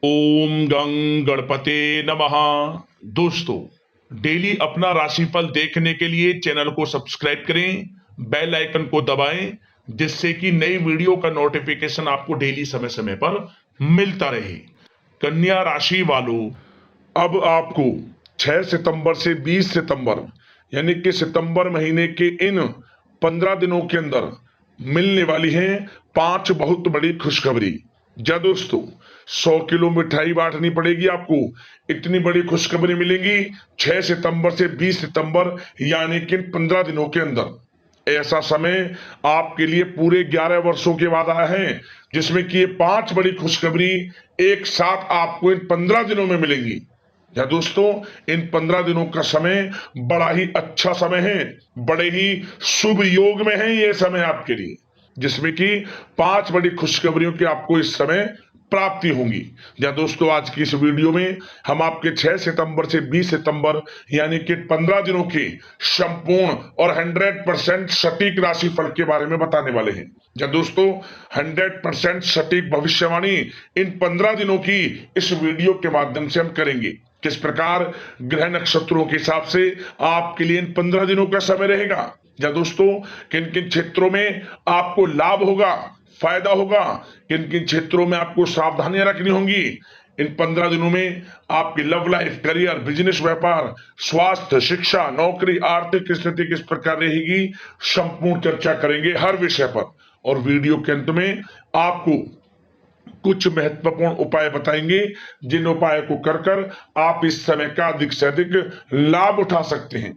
ओम गं गणपते नमः। दोस्तों, डेली अपना राशिफल देखने के लिए चैनल को सब्सक्राइब करें, बेल आइकन को दबाएं, जिससे कि नई वीडियो का नोटिफिकेशन आपको डेली समय समय पर मिलता रहे। कन्या राशि वालों, अब आपको 6 सितंबर से 20 सितंबर यानी कि सितंबर महीने के इन 15 दिनों के अंदर मिलने वाली हैं 5 बहुत बड़ी खुशखबरी। जा दोस्तों, 100 किलो मिठाई बांटनी पड़ेगी आपको, इतनी बड़ी खुशखबरी मिलेगी 6 सितंबर से 20 सितंबर यानी कि 15 दिनों के अंदर। ऐसा समय आपके लिए पूरे 11 वर्षों के बाद आया है, जिसमें कि ये 5 बड़ी खुशखबरी एक साथ आपको इन 15 दिनों में मिलेंगी। या दोस्तों, इन 15 दिनों का समय बड़ा ही अच्छा समय है, बड़े ही शुभ योग में है ये समय आपके लिए, जिसमें कि 5 बड़ी खुशखबरियों की आपको इस समय प्राप्ति होंगी। या दोस्तों, आज की इस वीडियो में हम आपके 6 सितंबर से 20 सितंबर यानी कि 15 दिनों के संपूर्ण और 100% सटीक राशिफल के बारे में बताने वाले हैं। या दोस्तों, 100% सटीक भविष्यवाणी इन 15 दिनों की इस वीडियो के माध्यम से हम करेंगे। किस प्रकार ग्रह नक्षत्रों के हिसाब से आपके लिए इन 15 दिनों का समय रहेगा, या दोस्तों किन किन क्षेत्रों में आपको लाभ होगा, फायदा होगा, किन किन क्षेत्रों में आपको सावधानियां रखनी होंगी। इन 15 दिनों में आपकी लव लाइफ, करियर, बिजनेस, व्यापार, स्वास्थ्य, शिक्षा, नौकरी, आर्थिक स्थिति किस प्रकार रहेगी, संपूर्ण चर्चा करेंगे हर विषय पर। और वीडियो के अंत में आपको कुछ महत्वपूर्ण उपाय बताएंगे, जिन उपायों को कर कर आप इस समय का अधिक से अधिक लाभ उठा सकते हैं,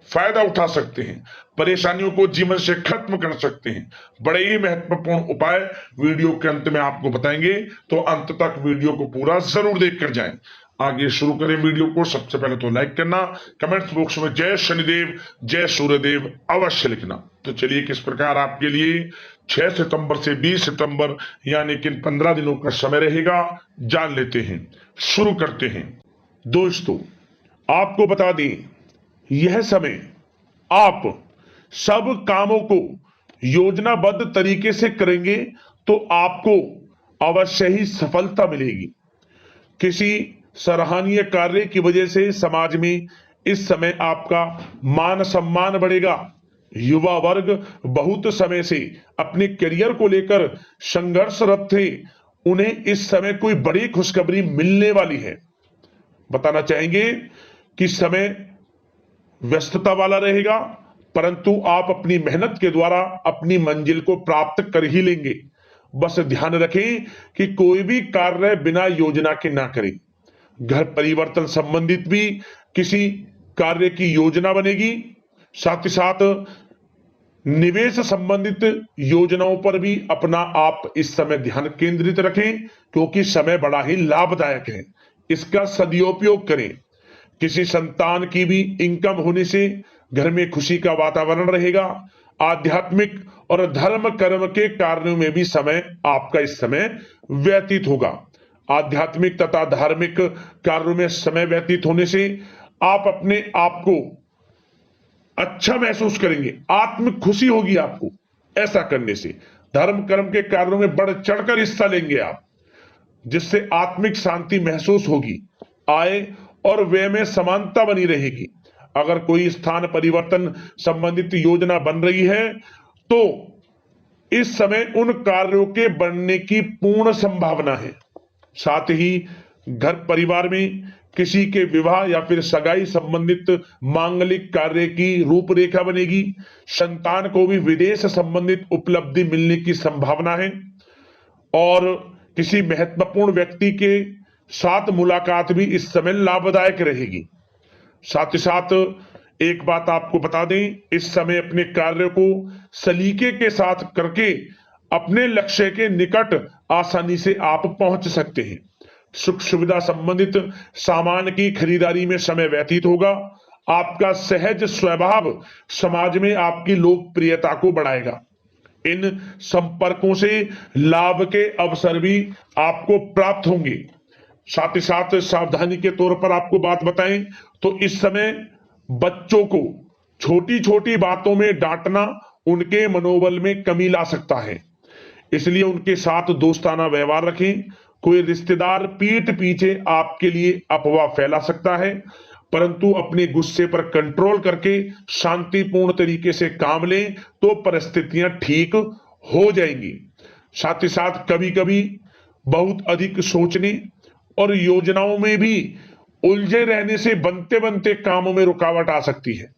फायदा उठा सकते हैं, परेशानियों को जीवन से खत्म कर सकते हैं। बड़े ही महत्वपूर्ण उपाय वीडियो के अंत में आपको बताएंगे, तो अंत तक वीडियो को पूरा जरूर देखकर जाएं। आगे शुरू करें वीडियो को। सबसे पहले तो लाइक करना, कमेंट्स बॉक्स में जय शनिदेव, जय सूर्यदेव अवश्य लिखना। तो चलिए, किस प्रकार आपके लिए 6 सितंबर से 20 सितंबर यानी कि 15 दिनों का समय रहेगा, जान लेते हैं। शुरू करते हैं। दोस्तों, आपको बता दें, यह समय आप सब कामों को योजनाबद्ध तरीके से करेंगे तो आपको अवश्य ही सफलता मिलेगी। किसी सराहनीय कार्य की वजह से समाज में इस समय आपका मान सम्मान बढ़ेगा। युवा वर्ग बहुत समय से अपने करियर को लेकर संघर्षरत थे, उन्हें इस समय कोई बड़ी खुशखबरी मिलने वाली है। बताना चाहेंगे कि समय व्यस्तता वाला रहेगा, परंतु आप अपनी मेहनत के द्वारा अपनी मंजिल को प्राप्त कर ही लेंगे। बस ध्यान रखें कि कोई भी कार्य बिना योजना के ना करें। घर परिवर्तन संबंधित भी किसी कार्य की योजना बनेगी। साथ ही साथ निवेश संबंधित योजनाओं पर भी अपना आप इस समय ध्यान केंद्रित रखें, क्योंकि समय बड़ा ही लाभदायक है, इसका सदुपयोग करें। किसी संतान की भी इनकम होने से घर में खुशी का वातावरण रहेगा। आध्यात्मिक और धर्म कर्म के कार्यों में भी समय आपका इस समय व्यतीत होगा। आध्यात्मिक तथा धार्मिक कार्यों में समय व्यतीत होने से आप अपने आप को अच्छा महसूस करेंगे, आत्मिक खुशी होगी आपको। ऐसा करने से धर्म कर्म के कार्यों में बढ़ चढ़कर हिस्सा लेंगे आप, जिससे आत्मिक शांति महसूस होगी। आय और व्यय में समानता बनी रहेगी। अगर कोई स्थान परिवर्तन संबंधित योजना बन रही है तो इस समय उन कार्यों के बनने की पूर्ण संभावना है। साथ ही घर परिवार में किसी के विवाह या फिर सगाई संबंधित मांगलिक कार्य की रूपरेखा बनेगी। संतान को भी विदेश संबंधित उपलब्धि मिलने की संभावना है और किसी महत्वपूर्ण व्यक्ति के साथ मुलाकात भी इस समय लाभदायक रहेगी। साथ ही साथ एक बात आपको बता दें, इस समय अपने कार्य को सलीके के साथ करके अपने लक्ष्य के निकट आसानी से आप पहुंच सकते हैं। सुख सुविधा संबंधित सामान की खरीदारी में समय व्यतीत होगा। आपका सहज स्वभाव समाज में आपकी लोकप्रियता को बढ़ाएगा। इन संपर्कों से लाभ के अवसर भी आपको प्राप्त होंगे। साथ ही साथ सावधानी के तौर पर आपको बात बताएं तो इस समय बच्चों को छोटी छोटी बातों में डांटना उनके मनोबल में कमी ला सकता है, इसलिए उनके साथ दोस्ताना व्यवहार रखें कोई रिश्तेदार पीठ पीछे आपके लिए अफवाह फैला सकता है, परंतु अपने गुस्से पर कंट्रोल करके शांतिपूर्ण तरीके से काम लें तो परिस्थितियां ठीक हो जाएंगी। साथ ही साथ कभी कभी बहुत अधिक सोचने और योजनाओं में भी उलझे रहने से बनते बनते कामों में रुकावट आ सकती है।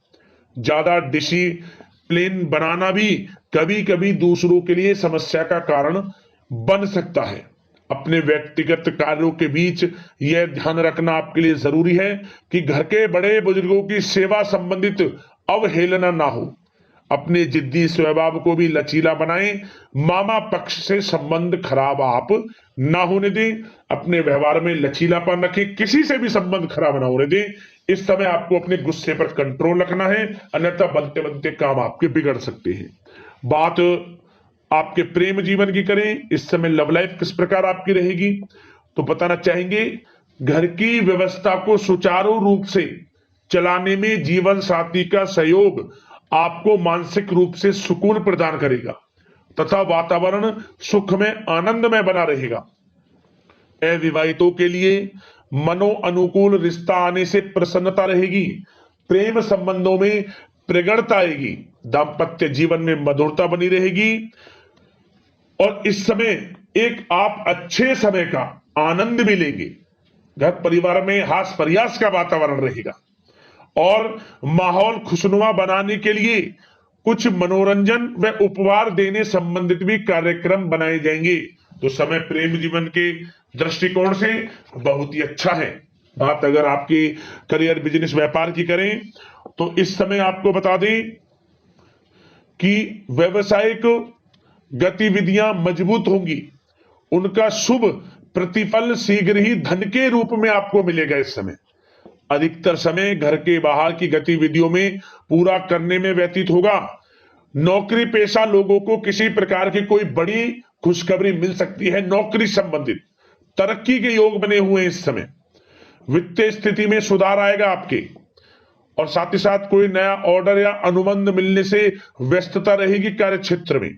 ज्यादा डिसिप्लिन बनाना भी कभी कभी दूसरों के लिए समस्या का कारण बन सकता है। अपने व्यक्तिगत कार्यों के बीच यह ध्यान रखना आपके लिए जरूरी है कि घर के बड़े बुजुर्गों की सेवा संबंधित अवहेलना ना हो। अपने जिद्दी स्वभाव को भी लचीला बनाएं। मामा पक्ष से संबंध खराब आप ना होने दें। अपने व्यवहार में लचीलापन रखें, किसी से भी संबंध खराब ना होने दें। इस समय आपको अपने गुस्से पर कंट्रोल रखना है, अन्यथा बनते बनते काम आपके बिगड़ सकते हैं। बात आपके प्रेम जीवन की करें, इस समय लव लाइफ किस प्रकार आपकी रहेगी, तो बताना चाहेंगे घर की व्यवस्था को सुचारू रूप से चलाने में जीवन साथी का सहयोग आपको मानसिक रूप से सुकून प्रदान करेगा तथा वातावरण सुख में आनंद में बना रहेगा। अविवाहितों के लिए मनो अनुकूल रिश्ता आने से प्रसन्नता रहेगी। प्रेम संबंधों में प्रगड़ता आएगी। दाम्पत्य जीवन में मधुरता बनी रहेगी और इस समय एक आप अच्छे समय का आनंद भी लेंगे। घर परिवार में हास प्रयास का वातावरण रहेगा और माहौल खुशनुमा बनाने के लिए कुछ मनोरंजन व उपहार देने संबंधित भी कार्यक्रम बनाए जाएंगे। तो समय प्रेम जीवन के दृष्टिकोण से बहुत ही अच्छा है। बात अगर आपकी करियर बिजनेस व्यापार की करें तो इस समय आपको बता दें कि व्यवसायिक गतिविधियां मजबूत होंगी। उनका शुभ प्रतिफल शीघ्र ही धन के रूप में आपको मिलेगा। इस समय अधिकतर समय घर के बाहर की गतिविधियों में पूरा करने में व्यतीत होगा। नौकरी पेशा लोगों को किसी प्रकार की कोई बड़ी खुशखबरी मिल सकती है। नौकरी संबंधित तरक्की के योग बने हुए हैं। इस समय वित्तीय स्थिति में सुधार आएगा आपके, और साथ ही साथ कोई नया ऑर्डर या अनुबंध मिलने से व्यस्तता रहेगी। कार्य क्षेत्र में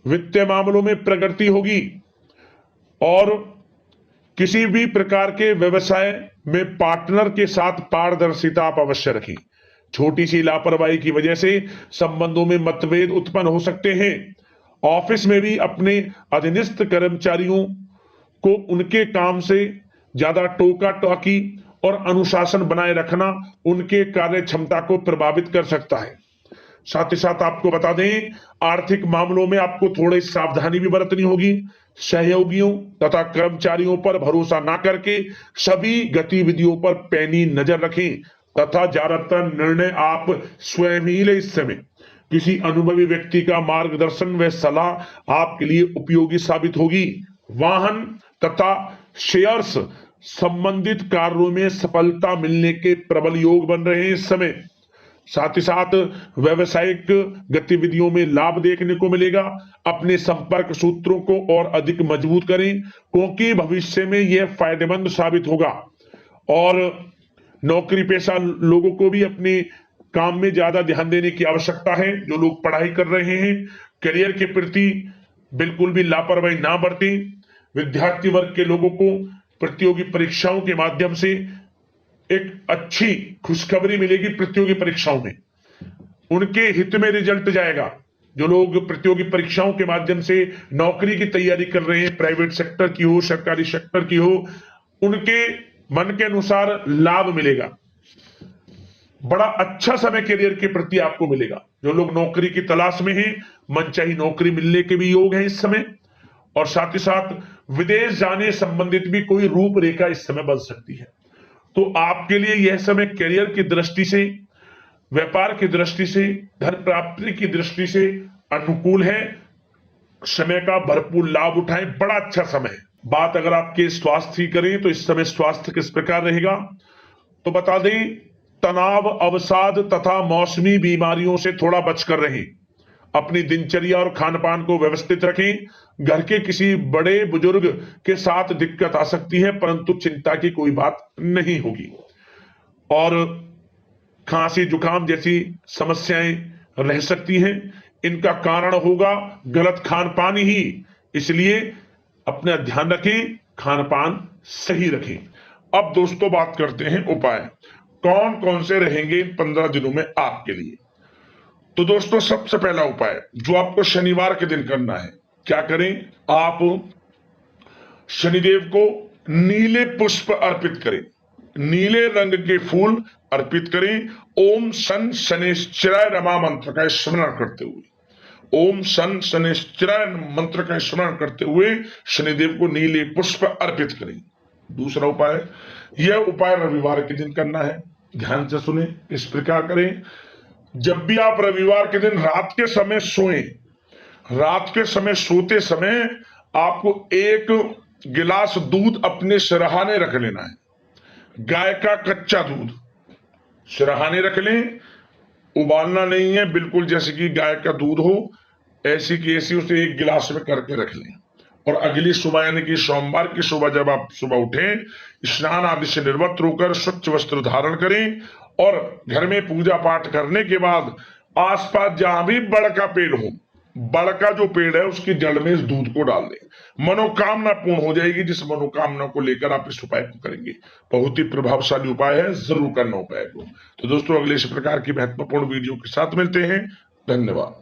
वित्तीय मामलों में प्रगति होगी और किसी भी प्रकार के व्यवसाय में पार्टनर के साथ पारदर्शिता आप अवश्य रखें। छोटी सी लापरवाही की वजह से संबंधों में मतभेद उत्पन्न हो सकते हैं। ऑफिस में भी अपने अधीनस्थ कर्मचारियों को उनके काम से ज्यादा टोका टाकी और अनुशासन बनाए रखना उनके कार्य क्षमता को प्रभावित कर सकता है। साथ ही साथ आपको बता दें आर्थिक मामलों में आपको थोड़ी सावधानी भी बरतनी होगी। सहयोगियों तथा कर्मचारियों पर भरोसा ना करके सभी गतिविधियों पर पैनी नजर रखें तथा ज्यादातर निर्णय आप स्वयं ही लें। इस समय किसी अनुभवी व्यक्ति का मार्गदर्शन व सलाह आपके लिए उपयोगी साबित होगी। वाहन तथा शेयर्स संबंधित कार्यों में सफलता मिलने के प्रबल योग बन रहे हैं इस समय। साथ ही साथ व्यवसायिक गतिविधियों में लाभ देखने को मिलेगा। अपने संपर्क सूत्रों को और अधिक मजबूत करें क्योंकि भविष्य में यह फायदेमंद साबित होगा। और नौकरी पेशा लोगों को भी अपने काम में ज्यादा ध्यान देने की आवश्यकता है। जो लोग पढ़ाई कर रहे हैं करियर के प्रति बिल्कुल भी लापरवाही ना बरतें। विद्यार्थी वर्ग के लोगों को प्रतियोगी परीक्षाओं के माध्यम से एक अच्छी खुशखबरी मिलेगी। प्रतियोगी परीक्षाओं में उनके हित में रिजल्ट जाएगा। जो लोग प्रतियोगी परीक्षाओं के माध्यम से नौकरी की तैयारी कर रहे हैं, प्राइवेट सेक्टर की हो सरकारी सेक्टर की हो, उनके मन के अनुसार लाभ मिलेगा। बड़ा अच्छा समय करियर के प्रति आपको मिलेगा। जो लोग नौकरी की तलाश में हैं मनचाही नौकरी मिलने के भी योग है इस समय। और साथ ही साथ विदेश जाने संबंधित भी कोई रूपरेखा इस समय बन सकती है। तो आपके लिए यह समय करियर की दृष्टि से, व्यापार की दृष्टि से, धन प्राप्ति की दृष्टि से अनुकूल है। समय का भरपूर लाभ उठाएं, बड़ा अच्छा समय है। बात अगर आपके स्वास्थ्य की करें तो इस समय स्वास्थ्य किस प्रकार रहेगा, तो बता दें तनाव, अवसाद तथा मौसमी बीमारियों से थोड़ा बचकर रहें। अपनी दिनचर्या और खान पान को व्यवस्थित रखें। घर के किसी बड़े बुजुर्ग के साथ दिक्कत आ सकती है परंतु चिंता की कोई बात नहीं होगी। और खांसी जुकाम जैसी समस्याएं रह सकती हैं। इनका कारण होगा गलत खान पान ही। इसलिए अपना ध्यान रखें खान पान सही रखें। अब दोस्तों बात करते हैं उपाय, कौन कौन से रहेंगे इन 15 दिनों में आपके लिए। तो दोस्तों सबसे पहला उपाय जो आपको शनिवार के दिन करना है, क्या करें, आप शनिदेव को नीले पुष्प अर्पित करें, नीले रंग के फूल अर्पित करें। ओम शन शनैश्चराय नमः मंत्र का स्मरण करते हुए, ओम शन शनैश्चराय मंत्र का स्मरण करते हुए शनिदेव को नीले पुष्प अर्पित करें। दूसरा उपाय, यह उपाय रविवार के दिन करना है, ध्यान से सुने। इस प्रकार करें, जब भी आप रविवार के दिन रात के समय सोएं, रात के समय सोते समय आपको 1 गिलास दूध अपने सिरहाने रख लेना है, गाय का कच्चा दूध सिरहाने रख लें, उबालना नहीं है, बिल्कुल जैसे कि गाय का दूध हो ऐसी की ऐसी उसे 1 गिलास में करके रख लें। और अगली सुबह यानी कि सोमवार की सुबह जब आप सुबह उठें, स्नान आदि से निर्वस्त्र होकर स्वच्छ वस्त्र धारण करें और घर में पूजा पाठ करने के बाद आसपास जहां भी बड़ का पेड़ हो, बड़ का जो पेड़ है उसकी जड़ में इस दूध को डाल दें, मनोकामना पूर्ण हो जाएगी। जिस मनोकामना को लेकर आप इस उपाय को करेंगे, बहुत ही प्रभावशाली उपाय है, जरूर करना उपाय को। तो दोस्तों अगले इस प्रकार की महत्वपूर्ण वीडियो के साथ मिलते हैं, धन्यवाद।